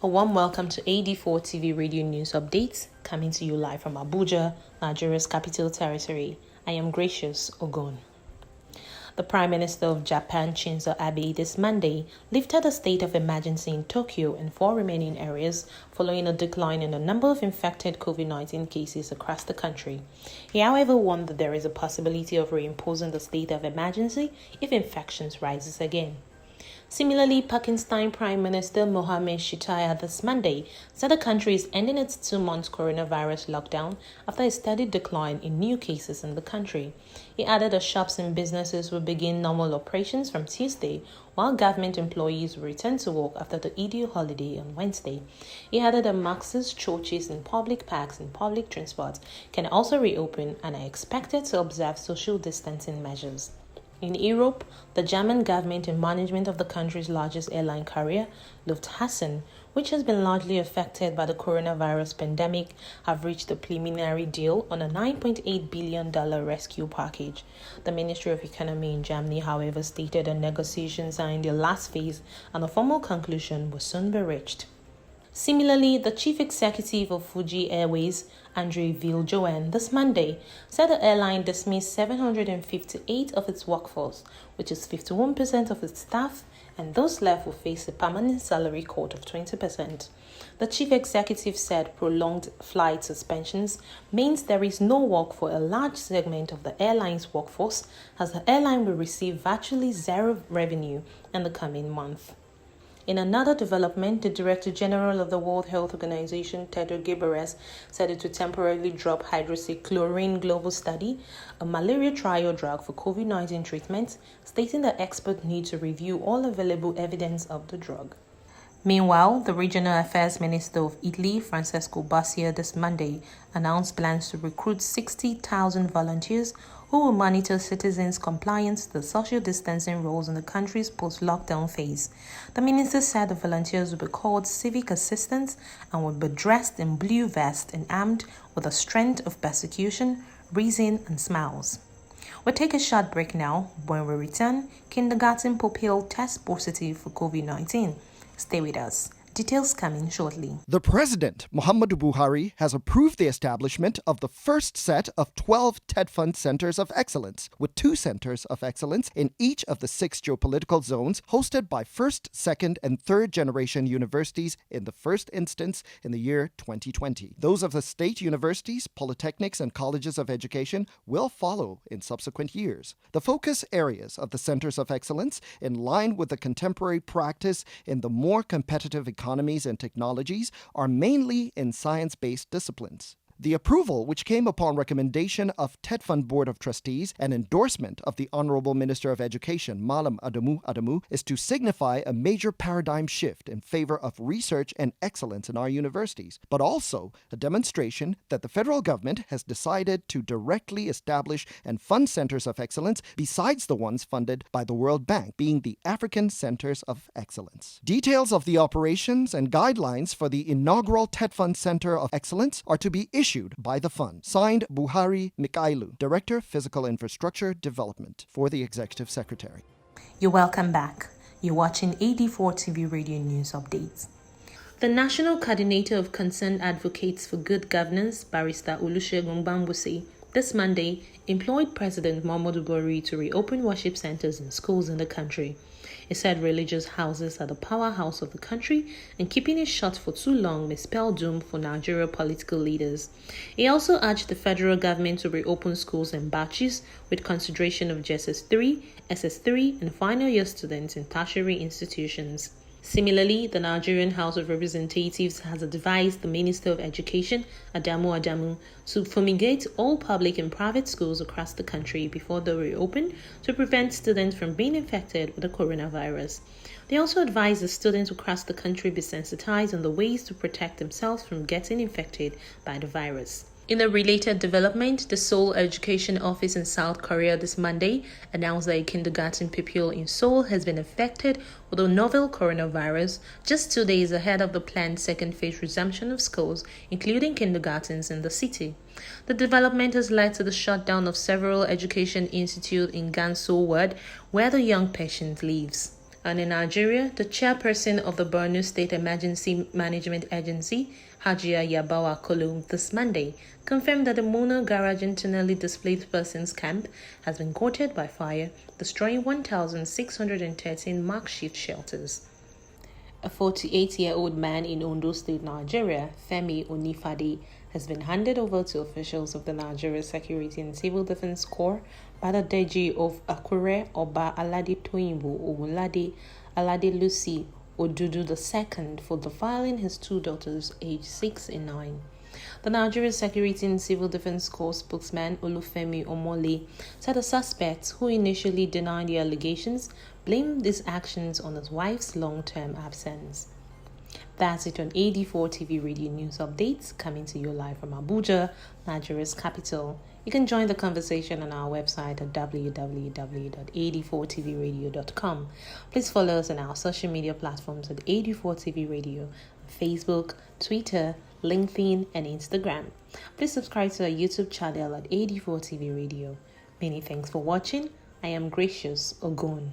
A warm welcome to AD4 TV Radio News Updates, coming to you live from Abuja, Nigeria's capital territory. I am Gracious Ogon. The Prime Minister of Japan, Shinzo Abe, this Monday lifted a state of emergency in Tokyo and 4 remaining areas following a decline in the number of infected COVID-19 cases across the country. He, however, warned that there is a possibility of reimposing the state of emergency if infections rises again. Similarly, Pakistan Prime Minister Mohammed Shitaya this Monday said the country is ending its 2-month coronavirus lockdown after a steady decline in new cases in the country. He added that shops and businesses will begin normal operations from Tuesday, while government employees will return to work after the Eid holiday on Wednesday. He added that mosques, churches, and public parks and public transport can also reopen and are expected to observe social distancing measures. In Europe, the German government and management of the country's largest airline carrier, Lufthansa, which has been largely affected by the coronavirus pandemic, have reached a preliminary deal on a $9.8 billion rescue package. The Ministry of Economy in Germany, however, stated that negotiations are in their last phase and a formal conclusion will soon be reached. Similarly, the chief executive of Fuji Airways, Andre Viljoen, this Monday said the airline dismissed 758 of its workforce, which is 51% of its staff, and those left will face a permanent salary cut of 20%. The chief executive said prolonged flight suspensions means there is no work for a large segment of the airline's workforce, as the airline will receive virtually zero revenue in the coming month. In another development, the Director General of the World Health Organization, Tedros Ghebreyesus, said it would temporarily drop hydroxychloroquine global study, a malaria trial drug for COVID-19 treatment, stating that experts need to review all available evidence of the drug. Meanwhile, the Regional Affairs Minister of Italy, Francesco Bassia, this Monday announced plans to recruit 60,000 volunteers who will monitor citizens' compliance to the social distancing rules in the country's post-lockdown phase. The minister said the volunteers will be called civic assistants and will be dressed in blue vests and armed with the strength of persecution, reason, and smiles. We'll take a short break now. When we return, kindergarten pupil tests positive for COVID-19. Stay with us. Details coming shortly. The President, Muhammadu Buhari, has approved the establishment of the first set of 12 TED Fund Centers of Excellence, with 2 centers of excellence in each of the 6 geopolitical zones hosted by first, second, and third generation universities in the first instance in the year 2020. Those of the state universities, polytechnics, and colleges of education will follow in subsequent years. The focus areas of the centers of excellence, in line with the contemporary practice in the more competitive economies and technologies, are mainly in science-based disciplines. The approval, which came upon recommendation of TED Fund Board of Trustees and endorsement of the Honorable Minister of Education, Malam Adamu, is to signify a major paradigm shift in favor of research and excellence in our universities, but also a demonstration that the federal government has decided to directly establish and fund centers of excellence besides the ones funded by the World Bank, being the African Centers of Excellence. Details of the operations and guidelines for the inaugural TED Fund Center of Excellence are to be issued by the fund. Signed, Buhari Mikailu, Director, Physical Infrastructure Development, for the Executive Secretary. You're welcome back. You're watching AD4 TV Radio News Updates. The National Coordinator of Concerned Advocates for Good Governance, Barrister Olusegun Bambuse, this Monday employed President Muhammadu Buhari to reopen worship centers and schools in the country. He said religious houses are the powerhouse of the country, and keeping it shut for too long may spell doom for Nigerian political leaders. He also urged the federal government to reopen schools and batches with consideration of JSS3, SS3, and final year students in tertiary institutions. Similarly, the Nigerian House of Representatives has advised the Minister of Education, Adamu, to fumigate all public and private schools across the country before they reopen to prevent students from being infected with the coronavirus. They also advised the students across the country be sensitized on the ways to protect themselves from getting infected by the virus. In a related development, the Seoul Education Office in South Korea this Monday announced that a kindergarten pupil in Seoul has been infected with a novel coronavirus just 2 days ahead of the planned second phase resumption of schools, including kindergartens in the city. The development has led to the shutdown of several education institutes in Gansu ward, where the young patient lives. And in Nigeria, the chairperson of the Borno State Emergency Management Agency, Hajia Yabawa Kolum, this Monday confirmed that the Mono Garage internally displaced persons camp has been gutted by fire, destroying 1,613 makeshift shelters. A 48-year-old man in Ondo State, Nigeria, Femi Onifade, has been handed over to officials of the Nigeria Security and Civil Defense Corps by the Deji of Akure Oba Alade Toyinbo Owolade Alade Lucy Odudu II for the filing his two daughters, aged 6 and 9. The Nigeria Security and Civil Defense Corps spokesman Olufemi Omole said the suspect, who initially denied the allegations, blamed these actions on his wife's long-term absence. That's it on AD4 TV Radio News Updates, coming to you live from Abuja, Nigeria's capital. You can join the conversation on our website at www.ad4tvradio.com. Please follow us on our social media platforms at AD4TV Radio, Facebook, Twitter, LinkedIn, and Instagram. Please subscribe to our YouTube channel at AD4TV Radio. Many thanks for watching. I am Gracious Ogun.